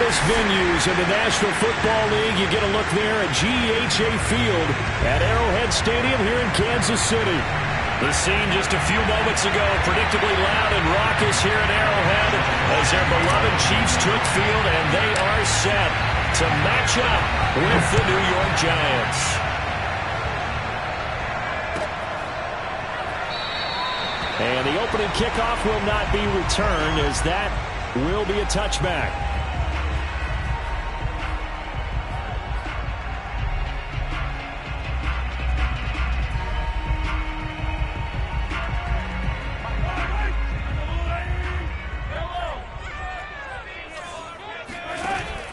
loudest venues in the National Football League. You get a look there at GEHA Field at Arrowhead Stadium here in Kansas City. The scene just a few moments ago, predictably loud and raucous here at Arrowhead as their beloved Chiefs took field, and they are set to match up with the New York Giants. And the opening kickoff will not be returned, as that will be a touchback.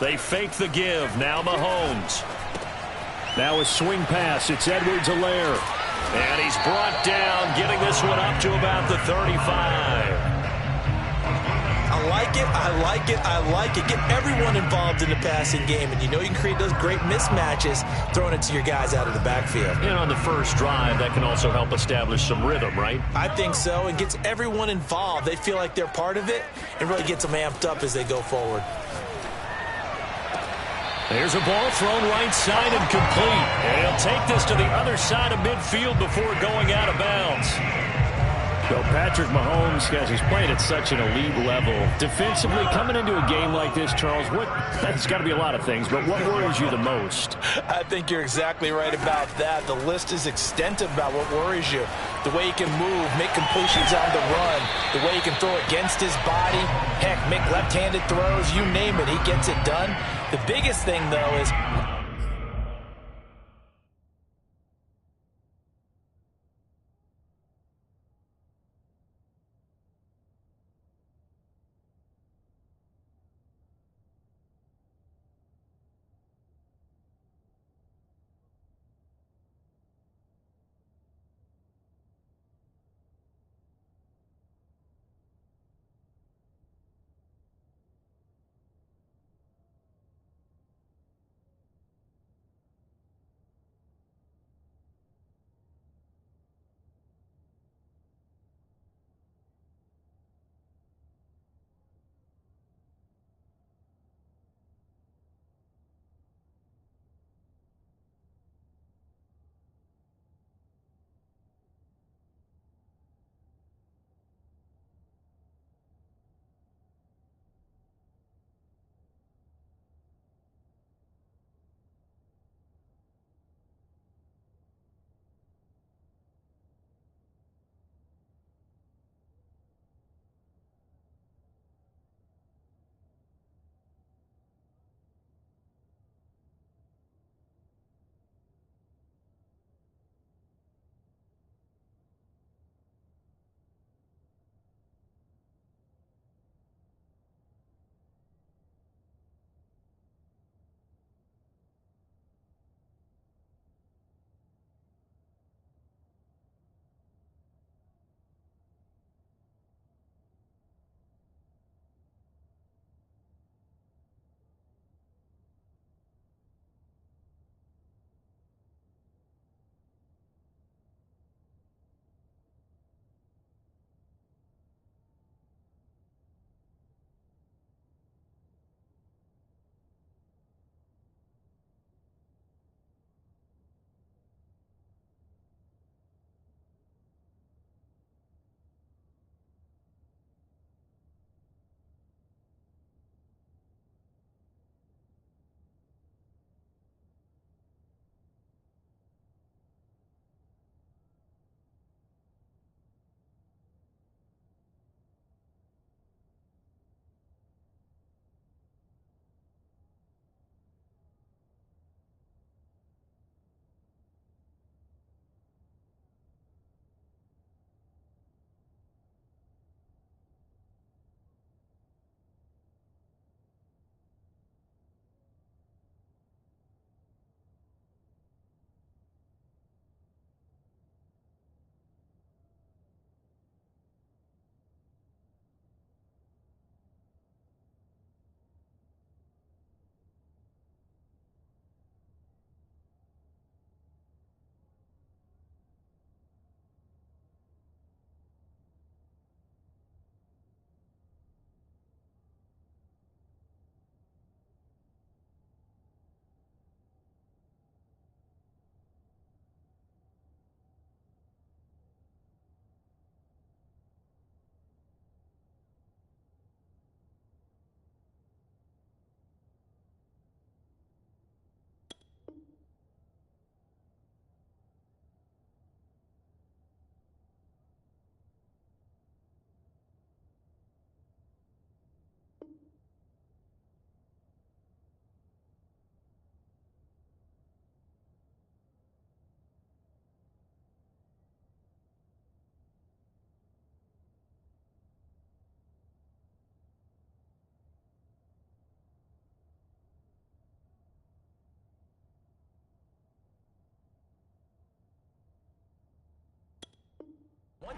They fake the give. Now Mahomes. Now a swing pass. It's Edwards-Helaire. And he's brought down, getting this one up to about the 35. I like it, I like it, I like it. Get everyone involved in the passing game, and you know you can create those great mismatches throwing it to your guys out of the backfield. And on the first drive, that can also help establish some rhythm, right? I think so, and gets everyone involved. They feel like they're part of it, and really gets them amped up as they go forward. There's a ball thrown right side and complete. And he'll take this to the other side of midfield before going out of bounds. So Patrick Mahomes, guys, he's playing at such an elite level. Defensively, coming into a game like this, Charles, that's got to be a lot of things, but what worries you the most? I think you're exactly right about that. The list is extensive about what worries you. The way he can move, make completions on the run, the way he can throw against his body, heck, make left-handed throws, you name it, he gets it done. The biggest thing, though, is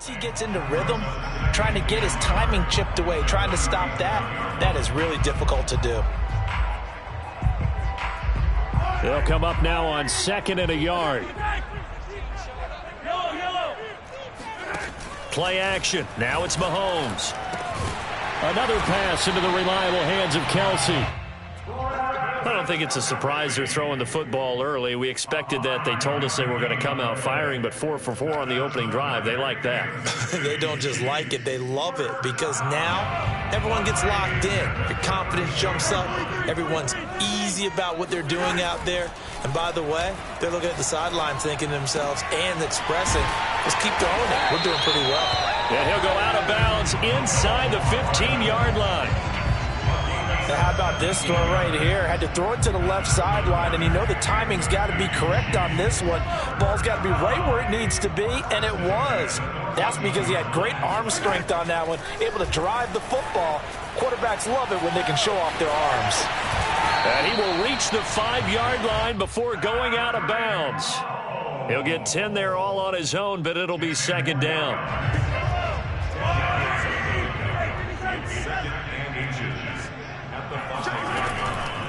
He gets into rhythm, trying to get his timing chipped away, trying to stop that. That is really difficult to do. They'll come up now on 2nd and a yard. Play action. Now it's Mahomes. Another pass into the reliable hands of Kelsey. I don't think it's a surprise they're throwing the football early. We expected that. They told us they were going to come out firing, but 4 for 4 on the opening drive. They like that. They don't just like it, they love it, because now everyone gets locked in. Your confidence jumps up. Everyone's easy about what they're doing out there. And by the way, they're looking at the sideline thinking to themselves and expressing, let's keep throwing it. We're doing pretty well. And he'll go out of bounds inside the 15-yard line. How about this throw right here? Had to throw it to the left sideline, and you know the timing's got to be correct on this one. Ball's got to be right where it needs to be, and it was. That's because he had great arm strength on that one, able to drive the football. Quarterbacks love it when they can show off their arms. And he will reach the 5-yard line before going out of bounds. He'll get 10 there all on his own, but it'll be 2nd down.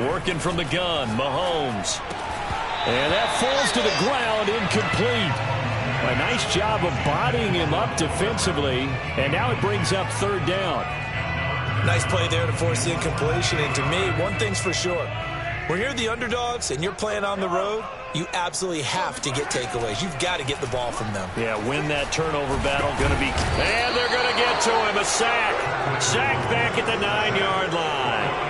Working from the gun, Mahomes. And that falls to the ground, incomplete. A nice job of bodying him up defensively, and now it brings up 3rd down. Nice play there to force the incompletion, and to me, one thing's for sure. When you're the underdogs and you're playing on the road, you absolutely have to get takeaways. You've got to get the ball from them. Yeah, win that turnover battle. Going to be, and they're going to get to him. A sack. Sack back at the 9-yard line.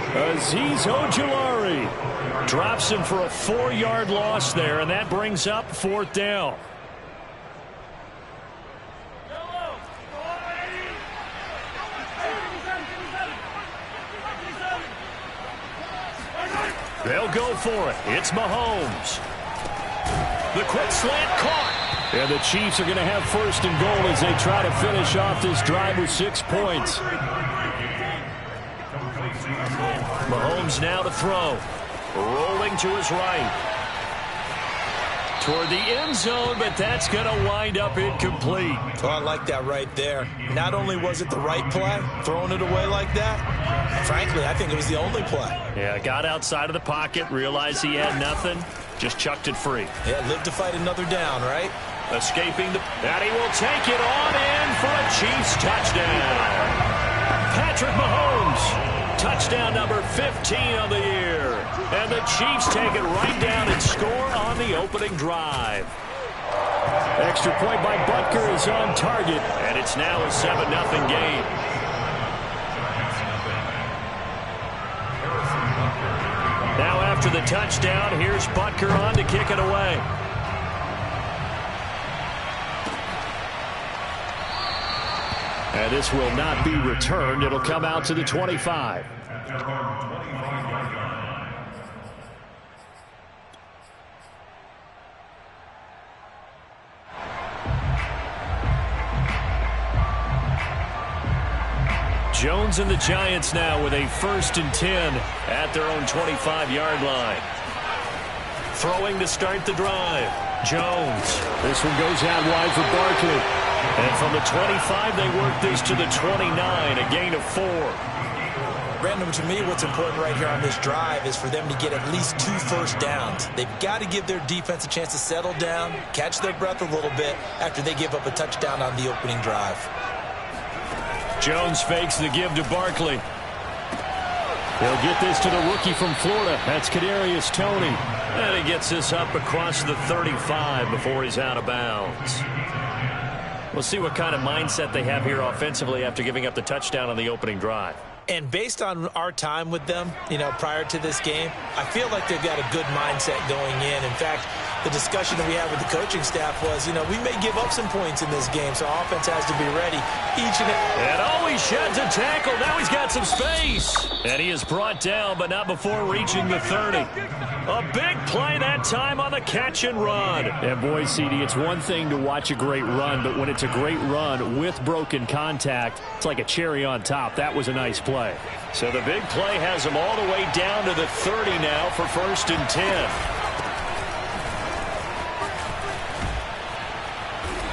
Azeez Ojulari drops him for a 4-yard loss there, and that brings up 4th down. They'll go for it. It's Mahomes. The quick slant caught. And the Chiefs are going to have 1st and goal as they try to finish off this drive with 6 points. Mahomes now to throw. Rolling to his right. Toward the end zone, but that's going to wind up incomplete. Oh, I like that right there. Not only was it the right play, throwing it away like that, frankly, I think it was the only play. Yeah, got outside of the pocket, realized he had nothing, just chucked it free. Yeah, lived to fight another down, right? Escaping the... And he will take it on in for a Chiefs touchdown. Patrick Mahomes. Touchdown number 15 of the year. And the Chiefs take it right down and score on the opening drive. Extra point by Butker is on target. And it's now a 7-0 game. Now after the touchdown, here's Butker on to kick it away. And this will not be returned. It'll come out to the 25. Jones and the Giants now with a 1st and 10 at their own 25-yard line. Throwing to start the drive. Jones. This one goes out wide for Barkley. And from the 25, they work this to the 29, a gain of 4. Random, to me, what's important right here on this drive is for them to get at least 2 first downs. They've got to give their defense a chance to settle down, catch their breath a little bit after they give up a touchdown on the opening drive. Jones fakes the give to Barkley. He'll get this to the rookie from Florida. That's Kadarius Toney. And he gets this up across the 35 before he's out of bounds. We'll see what kind of mindset they have here offensively after giving up the touchdown on the opening drive. And based on our time with them, prior to this game, I feel like they've got a good mindset going in. In fact, the discussion that we had with the coaching staff was, we may give up some points in this game, so our offense has to be ready each and every. And he sheds a tackle. Now he's got some space. And he is brought down, but not before reaching the 30. A big play that time on the catch and run. And boy, CD, it's one thing to watch a great run, but when it's a great run with broken contact, it's like a cherry on top. That was a nice play. So the big play has him all the way down to the 30 now for 1st and 10.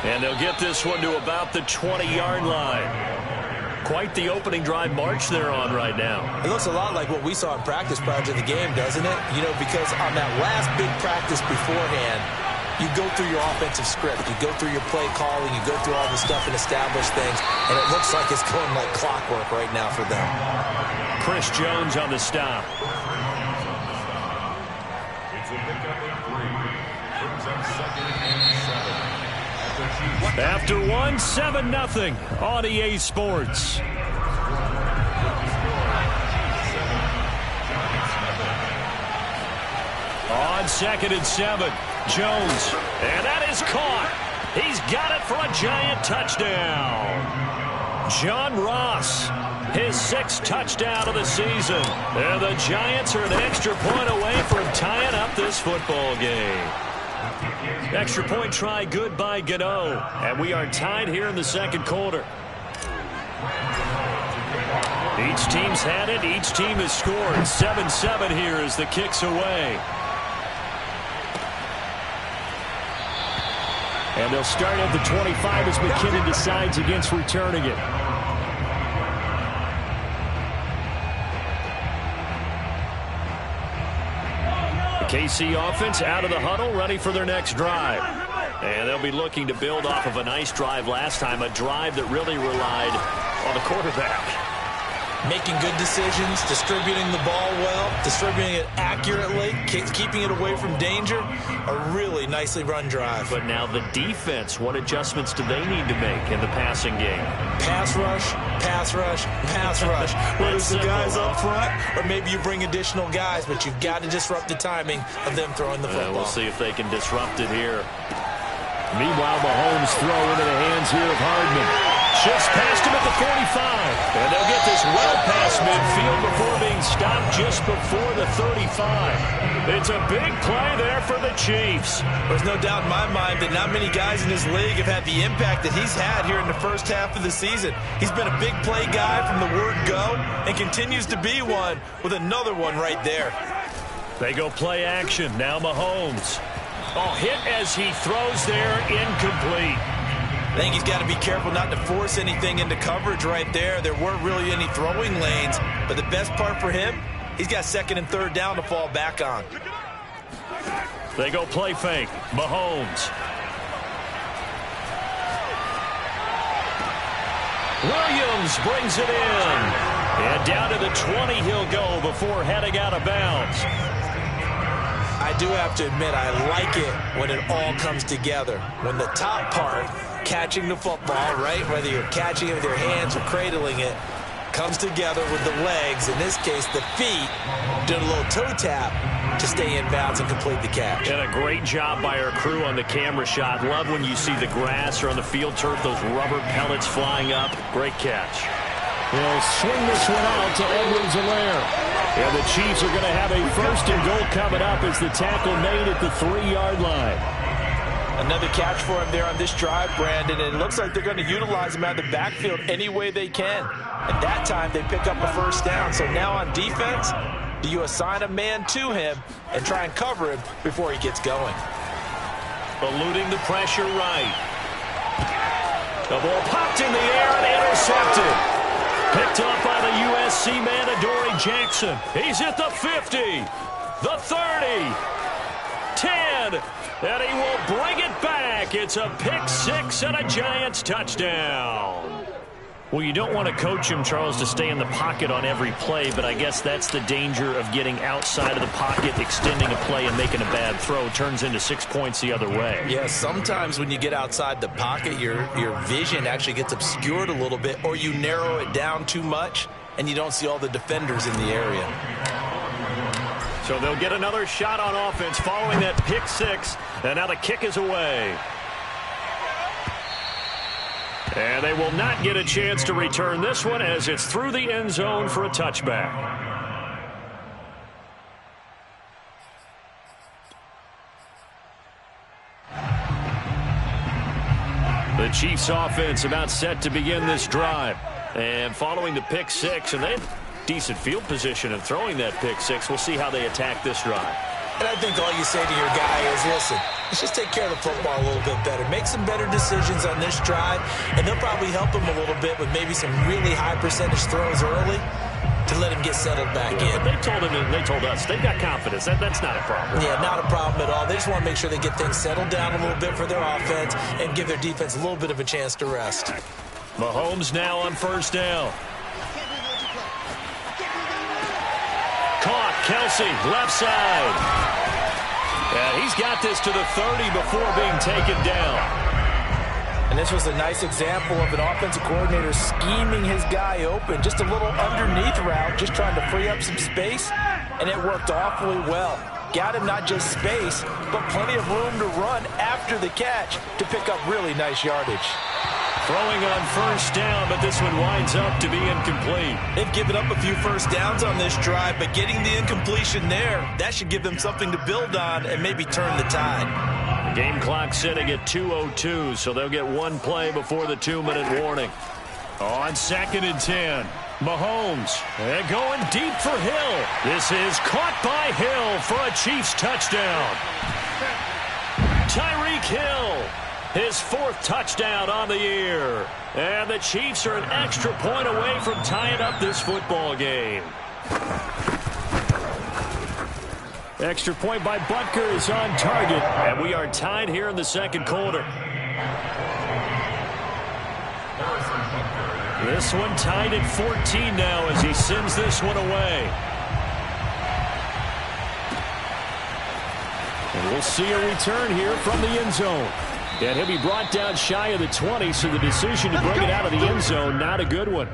And they'll get this one to about the 20-yard line. Quite the opening drive march they're on right now. It looks a lot like what we saw in practice prior to the game, doesn't it? You know, because on that last big practice beforehand, you go through your offensive script. You go through your play calling. You go through all the stuff and establish things. And it looks like it's going like clockwork right now for them. Chris Jones on the stop. After 7-0 on EA Sports. On 2nd and 7, Jones. And that is caught. He's got it for a Giant touchdown. John Ross, his 6th touchdown of the season. And the Giants are an extra point away from tying up this football game. Extra point try good by Gano. And we are tied here in the 2nd quarter. Each team's had it. Each team has scored. 7-7 here as the kick's away. And they'll start at the 25 as McKinnon decides against returning it. The KC offense out of the huddle, ready for their next drive. And they'll be looking to build off of a nice drive last time, a drive that really relied on the quarterback. Making good decisions, distributing the ball well, distributing it accurately, keeping it away from danger. A really nicely run drive. But now the defense, what adjustments do they need to make in the passing game? Pass rush, pass rush, pass rush. Whether it's the guys up front or maybe you bring additional guys, but you've got to disrupt the timing of them throwing the football. We'll see if they can disrupt it here. Meanwhile, Mahomes throw into the hands here of Hardman. Just past him at the 45. And they'll get this well past midfield before being stopped just before the 35. It's a big play there for the Chiefs. There's no doubt in my mind that not many guys in this league have had the impact that he's had here in the first half of the season. He's been a big play guy from the word go and continues to be one with another one right there. They go play action. Now Mahomes. Oh, hit as he throws there, incomplete. I think he's got to be careful not to force anything into coverage right there. There weren't really any throwing lanes, but the best part for him, he's got 2nd and 3rd down to fall back on. They go play fake. Mahomes. Williams brings it in. And down to the 20 he'll go before heading out of bounds. I do have to admit, I like it when it all comes together. When the top part, catching the football, right, whether you're catching it with your hands or cradling it, comes together with the legs, in this case the feet, doing a little toe tap to stay in bounds and complete the catch. And a great job by our crew on the camera shot. Love when you see the grass or on the field turf, those rubber pellets flying up. Great catch. They'll swing this one out to Edwards-Helaire. And the Chiefs are going to have a 1st and goal coming up as the tackle made at the 3-yard line. Another catch for him there on this drive, Brandon, and it looks like they're going to utilize him out of the backfield any way they can. At that time, they pick up a 1st down. So now on defense, do you assign a man to him and try and cover him before he gets going? Eluding the pressure right. The ball popped in the air and intercepted. Picked up by the USC man, Adoree Jackson. He's at the 50, the 30, 10, and he will bring it back. It's a pick 6 and a Giants touchdown. Well, you don't want to coach him, Charles, to stay in the pocket on every play, but I guess that's the danger of getting outside of the pocket, extending a play and making a bad throw. Turns into 6 points the other way. Yeah, sometimes when you get outside the pocket, your vision actually gets obscured a little bit, or you narrow it down too much, and you don't see all the defenders in the area. So they'll get another shot on offense following that pick 6, and now the kick is away. And they will not get a chance to return this one as it's through the end zone for a touchback. The Chiefs offense about set to begin this drive. And following the pick 6, and they have decent field position in throwing that pick 6. We'll see how they attack this drive. And I think all you say to your guy is, listen, Let's just take care of the football a little bit better. Make some better decisions on this drive, and they'll probably help him a little bit with maybe some really high percentage throws early to let him get settled back in. But they told us they've got confidence. That's not a problem. Yeah, not a problem at all. They just want to make sure they get things settled down a little bit for their offense and give their defense a little bit of a chance to rest. Mahomes now on first down. Caught, Kelsey, left side. And he's got this to the 30 before being taken down. And this was a nice example of an offensive coordinator scheming his guy open. Just a little underneath route, just trying to free up some space, and it worked awfully well. Got him not just space, but plenty of room to run after the catch to pick up really nice yardage. Throwing on first down, but this one winds up to be incomplete. They've given up a few first downs on this drive, but getting the incompletion there, that should give them something to build on and maybe turn the tide. The game clock sitting at 2:02, so they'll get one play before the 2-minute warning. On 2nd and 10, Mahomes and going deep for Hill. This is caught by Hill for a Chiefs touchdown. Tyreek Hill, his 4th touchdown on the year. And the Chiefs are an extra point away from tying up this football game. Extra point by Butker is on target, and we are tied here in the second quarter. This one tied at 14 now as he sends this one away. And we'll see a return here from the end zone. And he'll be brought down shy of the 20, so the decision to bring it out of the end zone, not a good one.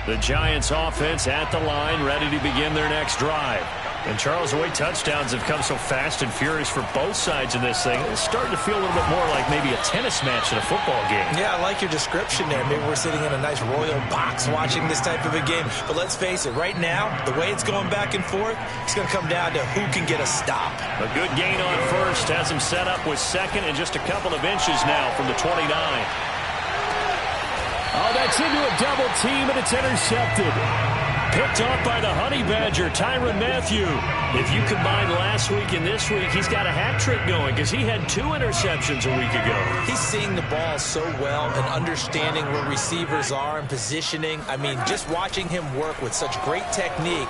The Giants offense at the line, ready to begin their next drive. And Charles, the way touchdowns have come so fast and furious for both sides in this thing, it's starting to feel a little bit more like maybe a tennis match in a football game. Yeah, I like your description there. Maybe we're sitting in a nice royal box watching this type of a game. But let's face it, right now, the way it's going back and forth, it's going to come down to who can get a stop. A good gain on first has him set up with second and just a couple of inches now from the 29. Oh, that's into a double team, and it's intercepted. Picked off by the Honey Badger, Tyrann Mathieu. If you combine last week and this week, he's got a hat trick going because he had 2 interceptions a week ago. He's seeing the ball so well and understanding where receivers are and positioning. I mean, just watching him work with such great technique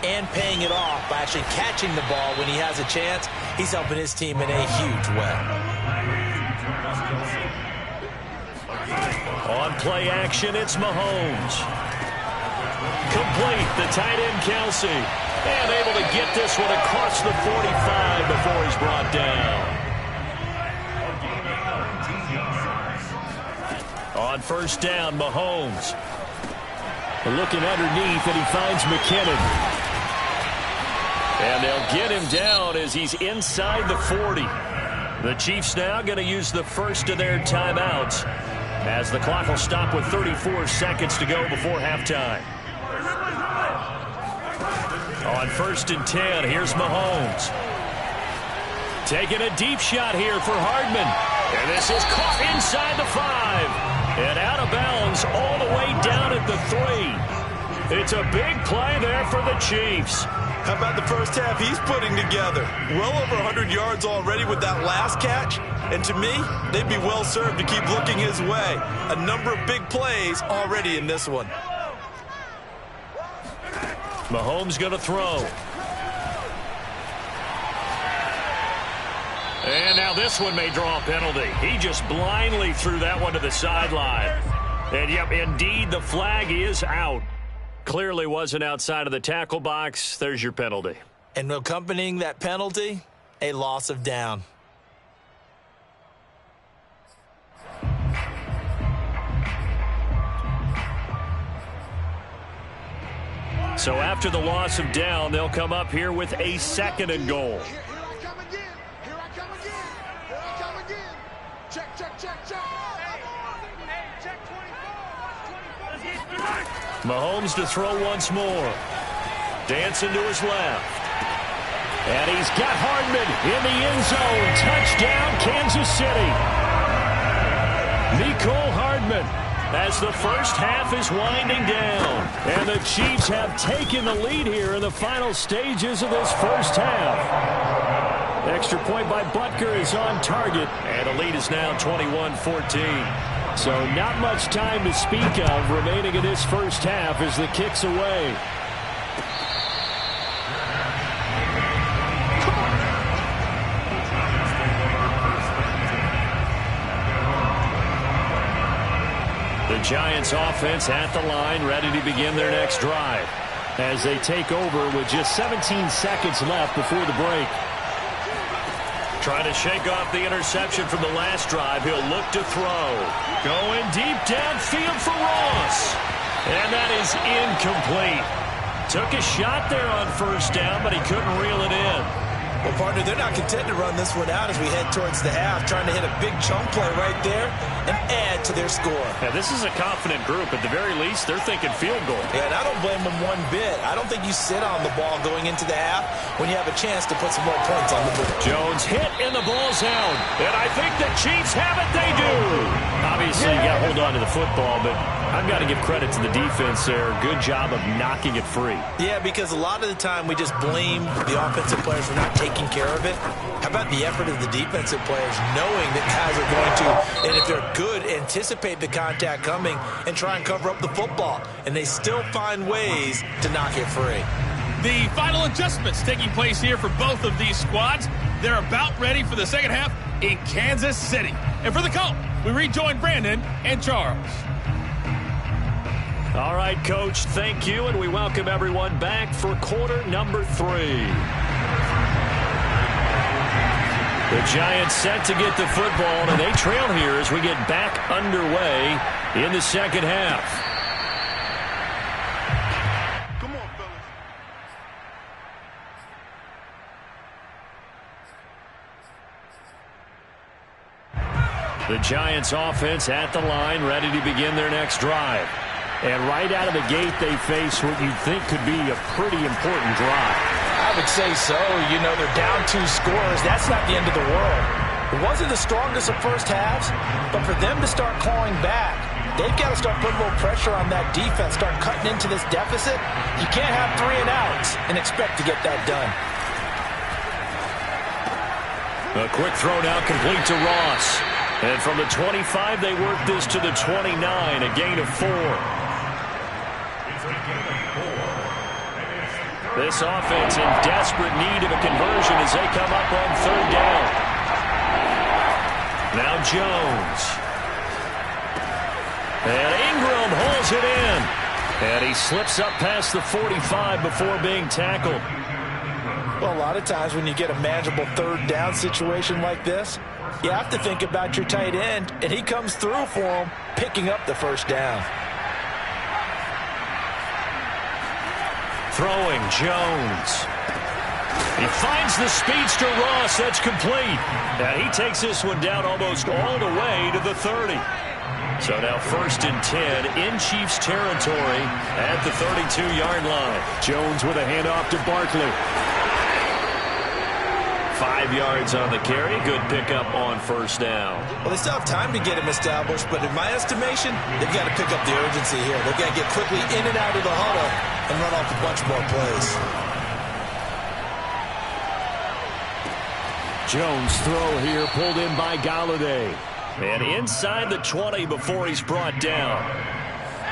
and paying it off by actually catching the ball when he has a chance, he's helping his team in a huge way. On play action, it's Mahomes. Complete, the tight end Kelsey. And able to get this one across the 45 before he's brought down. On first down, Mahomes. Looking underneath, and he finds McKinnon. And they'll get him down as he's inside the 40. The Chiefs now going to use the first of their timeouts, as the clock will stop with 34 seconds to go before halftime. On 1st and 10, here's Mahomes. Taking a deep shot here for Hardman. And this is caught inside the 5. And out of bounds all the way down at the 3. It's a big play there for the Chiefs. How about the first half he's putting together? Well over 100 yards already with that last catch. And to me, they'd be well served to keep looking his way. A number of big plays already in this one. Mahomes going to throw. And now this one may draw a penalty. He just blindly threw that one to the sideline. And yep, indeed, the flag is out. Clearly wasn't outside of the tackle box. There's your penalty. And accompanying that penalty, a loss of down. So after the loss of down, they'll come up here with a 2nd and goal. Here I come again. Here I come again. Here I come again. Check, check, check, check. Hey, check 24. Mahomes to throw once more. Dancing to his left. And he's got Hardman in the end zone. Touchdown, Kansas City. Mecole Hardman as the first half is winding down. And the Chiefs have taken the lead here in the final stages of this first half. Extra point by Butker is on target, and the lead is now 21-14. So not much time to speak of remaining in this first half as the kick's away. The Giants offense at the line, ready to begin their next drive as they take over with just 17 seconds left before the break. Trying to shake off the interception from the last drive. He'll look to throw. Going deep downfield for Ross. And that is incomplete. Took a shot there on first down, but he couldn't reel it in. Well, partner, they're not content to run this one out as we head towards the half, trying to hit a big chunk play right there and add to their score. Yeah, this is a confident group. At the very least, they're thinking field goal. Yeah, and I don't blame them one bit. I don't think you sit on the ball going into the half when you have a chance to put some more points on the board. Jones hit and the ball's out. And I think the Chiefs have it. They do. Obviously, you got to hold on to the football, but I've got to give credit to the defense there. Good job of knocking it free. Yeah, because a lot of the time we just blame the offensive players for not taking care of it. How about the effort of the defensive players knowing that guys are going to, and if they're good, anticipate the contact coming and try and cover up the football. And they still find ways to knock it free. The final adjustments taking place here for both of these squads. They're about ready for the second half in Kansas City. And for the call, we rejoin Brandon and Charles. All right, Coach, thank you, and we welcome everyone back for quarter number 3. The Giants set to get the football, and they trail here as we get back underway in the second half. Come on, fellas. The Giants offense at the line, ready to begin their next drive. And right out of the gate, they face what you'd think could be a pretty important drive. I would say so. You know, they're down 2 scores. That's not the end of the world. It wasn't the strongest of first halves, but for them to start clawing back, they've got to start putting a little pressure on that defense, start cutting into this deficit. You can't have 3 and outs and expect to get that done. A quick throw now complete to Ross. And from the 25, they work this to the 29, a gain of 4. This offense in desperate need of a conversion as they come up on 3rd down. Now Jones. And Ingram holds it in. And he slips up past the 45 before being tackled. Well, a lot of times when you get a manageable 3rd down situation like this, you have to think about your tight end, and he comes through for him, picking up the 1st down. Throwing, Jones. He finds the speedster Ross. That's complete. And he takes this one down almost all the way to the 30. So now 1st and 10 in Chiefs territory at the 32-yard line. Jones with a handoff to Barkley. 5 yards on the carry. Good pickup on 1st down. Well, they still have time to get him established, but in my estimation, they've got to pick up the urgency here. They've got to get quickly in and out of the huddle and run off a bunch more plays. Jones throw here pulled in by Golladay. And inside the 20 before he's brought down.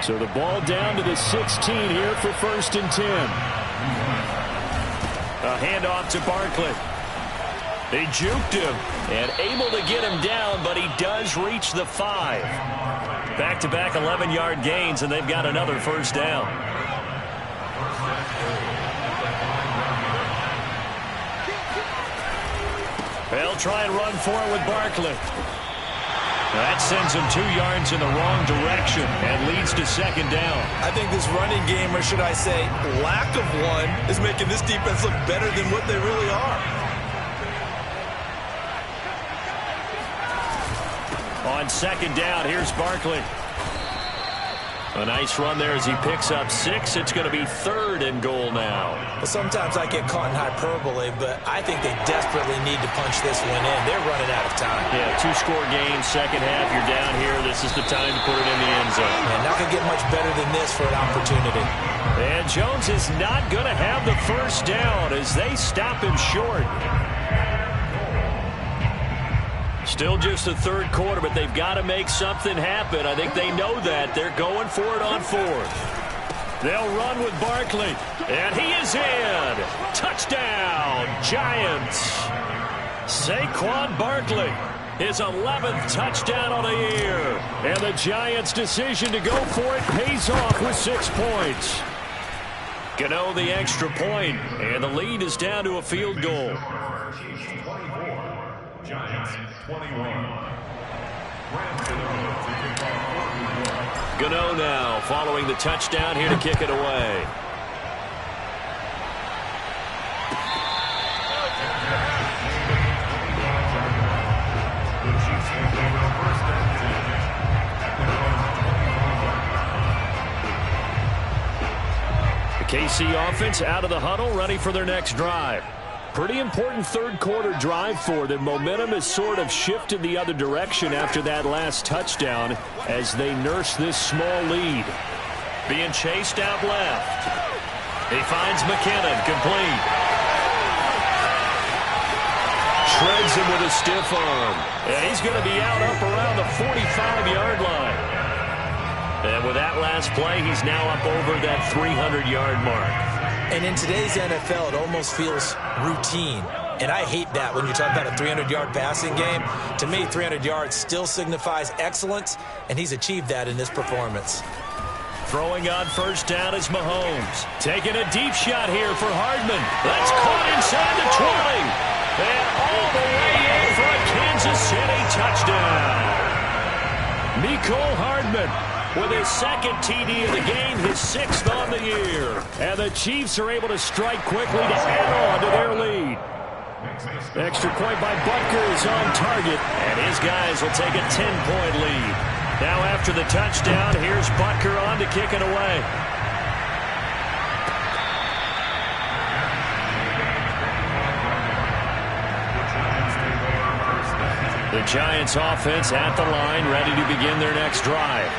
So the ball down to the 16 here for 1st and 10. A handoff to Barkley. They juked him and able to get him down, but he does reach the 5. Back-to-back 11-yard gains, and they've got another 1st down. They'll try and run for it with Barkley. That sends him 2 yards in the wrong direction and leads to 2nd down. I think this running game, or should I say lack of one, is making this defense look better than what they really are. On 2nd down, here's Barkley. A nice run there as he picks up 6. It's going to be 3rd and goal now. Well, sometimes I get caught in hyperbole, but I think they desperately need to punch this one in. They're running out of time. Yeah, 2-score game, second half. You're down here. This is the time to put it in the end zone. And not going to get much better than this for an opportunity. And Jones is not going to have the first down as they stop him short. Still just the 3rd quarter, but they've got to make something happen. I think they know that. They're going for it on 4th. They'll run with Barkley. And he is in. Touchdown, Giants. Saquon Barkley, his 11th touchdown on the year. And the Giants' decision to go for it pays off with 6 points. Gano the extra point, and the lead is down to a field goal. Giants 21. Gano now following the touchdown here to kick it away. The KC offense out of the huddle, ready for their next drive. Pretty important 3rd quarter drive for them. Momentum has sort of shifted the other direction after that last touchdown as they nurse this small lead. Being chased out left. He finds McKinnon, complete. Shreds him with a stiff arm. And he's going to be out up around the 45-yard line. And with that last play, he's now up over that 300-yard mark. And in today's NFL, it almost feels routine. And I hate that when you talk about a 300-yard passing game. To me, 300 yards still signifies excellence, and he's achieved that in this performance. Throwing on first down is Mahomes. Taking a deep shot here for Hardman. That's caught inside the 20. And all the way in for a Kansas City touchdown. Mecole Hardman with his 2nd TD of the game, his 6th on the year. And the Chiefs are able to strike quickly to add on to their lead. Extra point by Butker is on target, and his guys will take a 10-point lead. Now after the touchdown, here's Butker on to kick it away. The Giants offense at the line, ready to begin their next drive.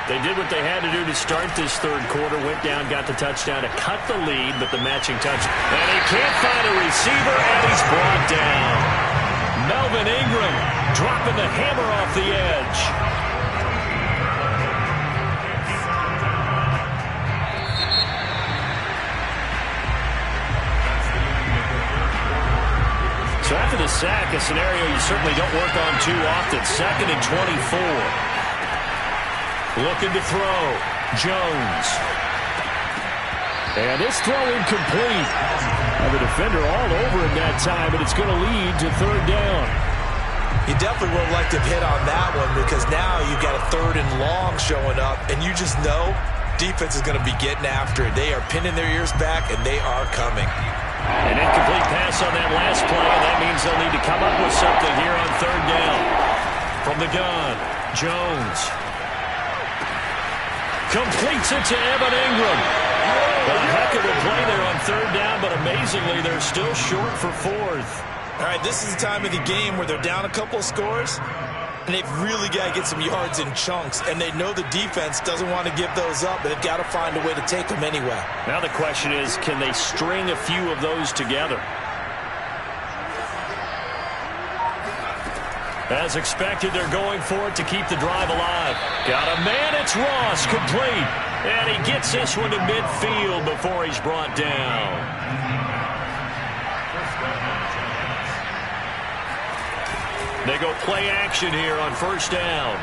They did what they had to do to start this 3rd quarter, went down, got the touchdown to cut the lead, but the matching touch. And he can't find a receiver, and he's brought down. Melvin Ingram dropping the hammer off the edge. So after the sack, a scenario you certainly don't work on too often. 2nd and 24. Looking to throw. Jones. And this throw incomplete. And the defender all over him that time, but it's going to lead to 3rd down. You definitely would like to hit on that one because now you've got a 3rd and long showing up, and you just know defense is going to be getting after it. They are pinning their ears back, and they are coming. An incomplete pass on that last play, and that means they'll need to come up with something here on 3rd down. From the gun, Jones. Completes it to Evan Ingram. A heck of a play there on 3rd down, but amazingly, they're still short for 4th. All right, this is the time of the game where they're down a couple of scores, and they've really got to get some yards in chunks, and they know the defense doesn't want to give those up, but they've got to find a way to take them anyway. Now the question is, can they string a few of those together? As expected, they're going for it to keep the drive alive. Got a man, it's Ross, complete. And he gets this one to midfield before he's brought down. They go play action here on first down.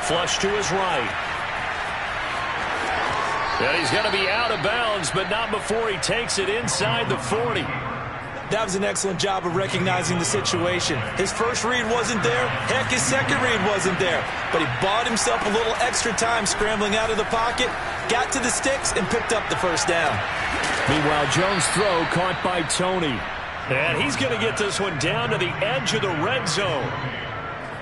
Flush to his right. And he's going to be out of bounds, but not before he takes it inside the 40. That was an excellent job of recognizing the situation. His first read wasn't there. Heck, his second read wasn't there. But he bought himself a little extra time scrambling out of the pocket, got to the sticks, and picked up the first down. Meanwhile, Jones' throw caught by Tony. And he's going to get this one down to the edge of the red zone.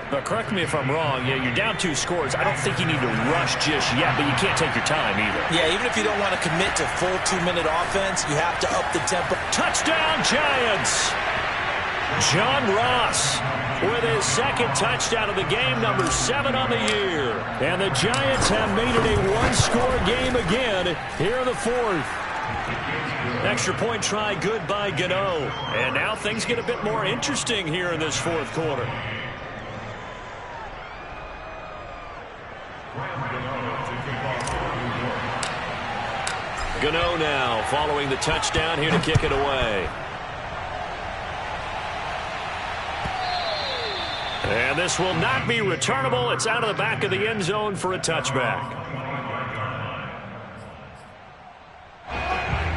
But correct me if I'm wrong, you're down 2 scores. I don't think you need to rush just yet, but you can't take your time either. Yeah, even if you don't want to commit to full 2-minute offense, you have to up the tempo. Touchdown, Giants! John Ross with his second touchdown of the game, number 7 on the year. And the Giants have made it a 1-score game again here in the 4th. Extra point try good by Gano. And now things get a bit more interesting here in this 4th quarter. Gano now following the touchdown here to kick it away. And this will not be returnable. It's out of the back of the end zone for a touchback.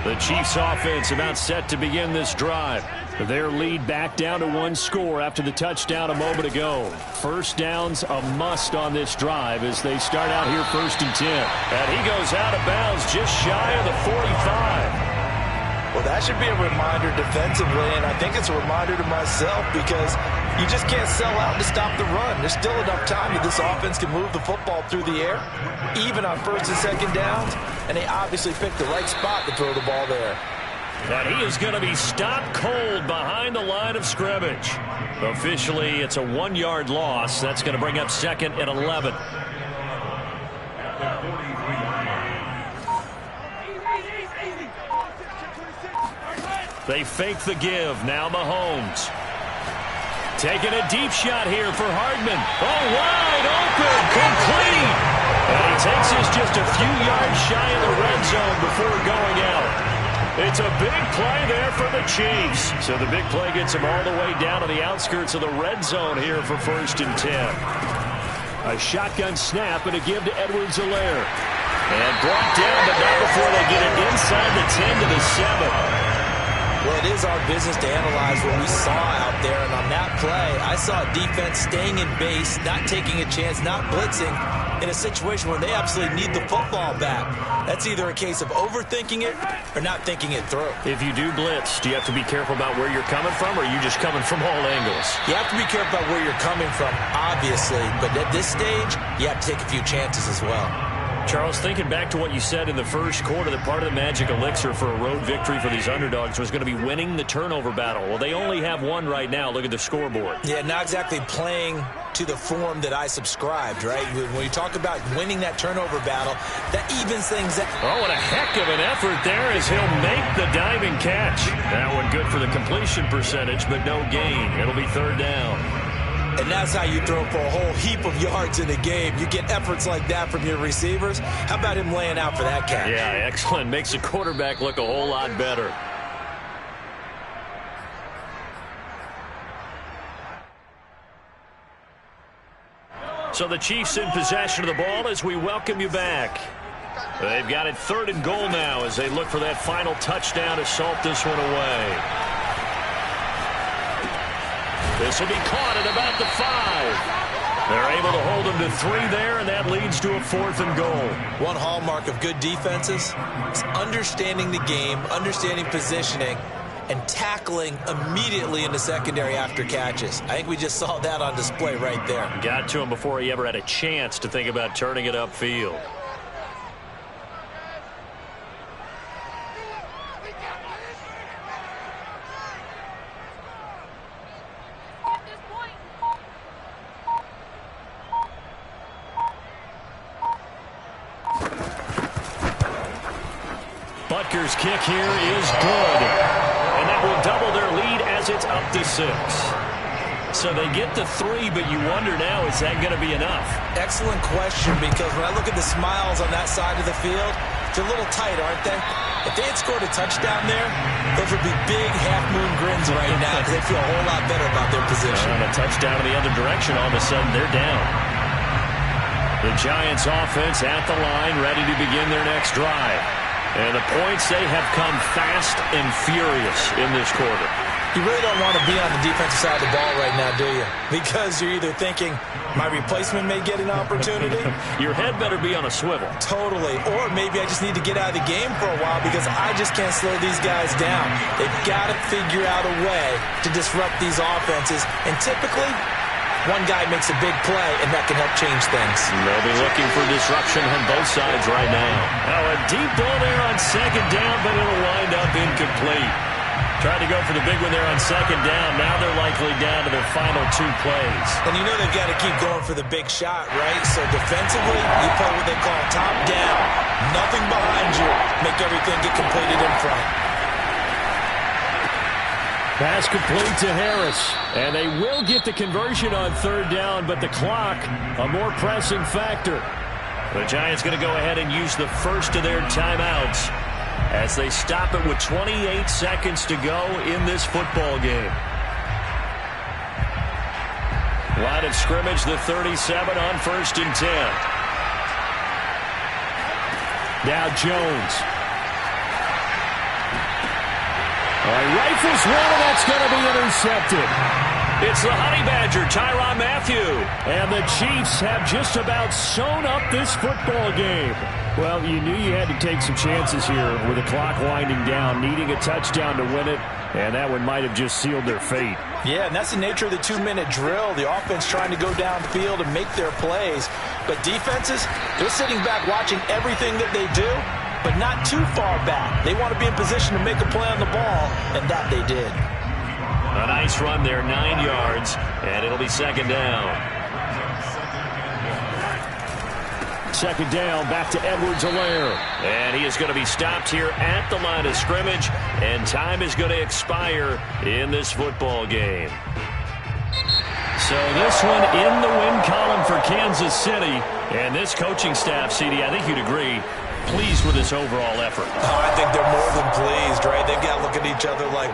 The Chiefs offense about set to begin this drive. Their lead back down to 1 score after the touchdown a moment ago. First downs a must on this drive as they start out here 1st and 10. And he goes out of bounds just shy of the 45. Well, that should be a reminder defensively, and I think it's a reminder to myself because you just can't sell out to stop the run. There's still enough time that this offense can move the football through the air, even on 1st and 2nd downs, and they obviously picked the right spot to throw the ball there. And he is going to be stopped cold behind the line of scrimmage. Officially, it's a 1-yard loss. That's going to bring up 2nd and 11. They fake the give. Now Mahomes. Taking a deep shot here for Hardman. Oh, wide open. Complete. And he takes us just a few yards shy of the red zone before going out. It's a big play there for the Chiefs. So the big play gets them all the way down to the outskirts of the red zone here for 1st and 10. A shotgun snap and a give to Edwards-Helaire. And brought down, but not before they get it inside the 10 to the 7. Well, it is our business to analyze what we saw out there, and on that play, I saw defense staying in base, not taking a chance, not blitzing, in a situation where they absolutely need the football back. That's either a case of overthinking it or not thinking it through. If you do blitz, do you have to be careful about where you're coming from, or are you just coming from all angles? You have to be careful about where you're coming from, obviously, but at this stage, you have to take a few chances as well. Charles, thinking back to what you said in the 1st quarter, that part of the magic elixir for a road victory for these underdogs was going to be winning the turnover battle. Well, they only have 1 right now. Look at the scoreboard. Yeah, not exactly playing to the form that I subscribed, right? When you talk about winning that turnover battle, that evens things out. Oh, what a heck of an effort there as he'll make the diving catch. That one good for the completion percentage, but no gain. It'll be 3rd down. And that's how you throw for a whole heap of yards in a game. You get efforts like that from your receivers. How about him laying out for that catch? Yeah, excellent. Makes the quarterback look a whole lot better. So the Chiefs in possession of the ball as we welcome you back. They've got it 3rd and goal now as they look for that final touchdown to salt this one away. This will be caught at about the 5. They're able to hold them to 3 there, and that leads to a 4th and goal. One hallmark of good defenses is understanding the game, understanding positioning, and tackling immediately in the secondary after catches. I think we just saw that on display right there. Got to him before he ever had a chance to think about turning it upfield. Butker's kick here is good. And that will double their lead as it's up to 6. So they get to 3, but you wonder now, is that going to be enough? Excellent question, because when I look at the smiles on that side of the field, they're a little tight, aren't they? If they had scored a touchdown there, those would be big half-moon grins right now because they feel a whole lot better about their position. And a touchdown in the other direction, all of a sudden they're down. The Giants offense at the line, ready to begin their next drive. And the points, they have come fast and furious in this quarter. You really don't want to be on the defensive side of the ball right now, do you? Because you're either thinking, my replacement may get an opportunity. Your head better be on a swivel. Totally. Or maybe I just need to get out of the game for a while because I just can't slow these guys down. They've got to figure out a way to disrupt these offenses. And typically, One guy makes a big play, and that can help change things. They'll be looking for disruption on both sides right now. Now a deep ball there on second down, but it'll wind up incomplete. Tried to go for the big one there on second down. Now they're likely down to their final 2 plays. And you know they've got to keep going for the big shot, right? So defensively, you play what they call top down. Nothing behind you. Make everything get completed in front. Pass complete to Harris. And they will get the conversion on third down, but the clock, a more pressing factor. The Giants going to go ahead and use the first of their timeouts as they stop it with 28 seconds to go in this football game. Line of scrimmage, the 37 on 1st and 10. Now Jones. Rifles one, and that's going to be intercepted. It's the Honey Badger, Tyrann Mathieu. And the Chiefs have just about sewn up this football game. Well, you knew you had to take some chances here with the clock winding down, needing a touchdown to win it, and that one might have just sealed their fate. Yeah, and that's the nature of the 2-minute drill. The offense trying to go downfield and make their plays. But defenses, they're sitting back watching everything that they do, but not too far back. They want to be in position to make a play on the ball, and that they did. A nice run there, 9 yards, and it'll be second down. Second down, back to Edwards-Helaire. And he is going to be stopped here at the line of scrimmage, and time is going to expire in this football game. So this one in the win column for Kansas City. And this coaching staff, CD, I think you'd agree, pleased with this overall effort. Oh, I think they're more than pleased, right? They've got to look at each other like...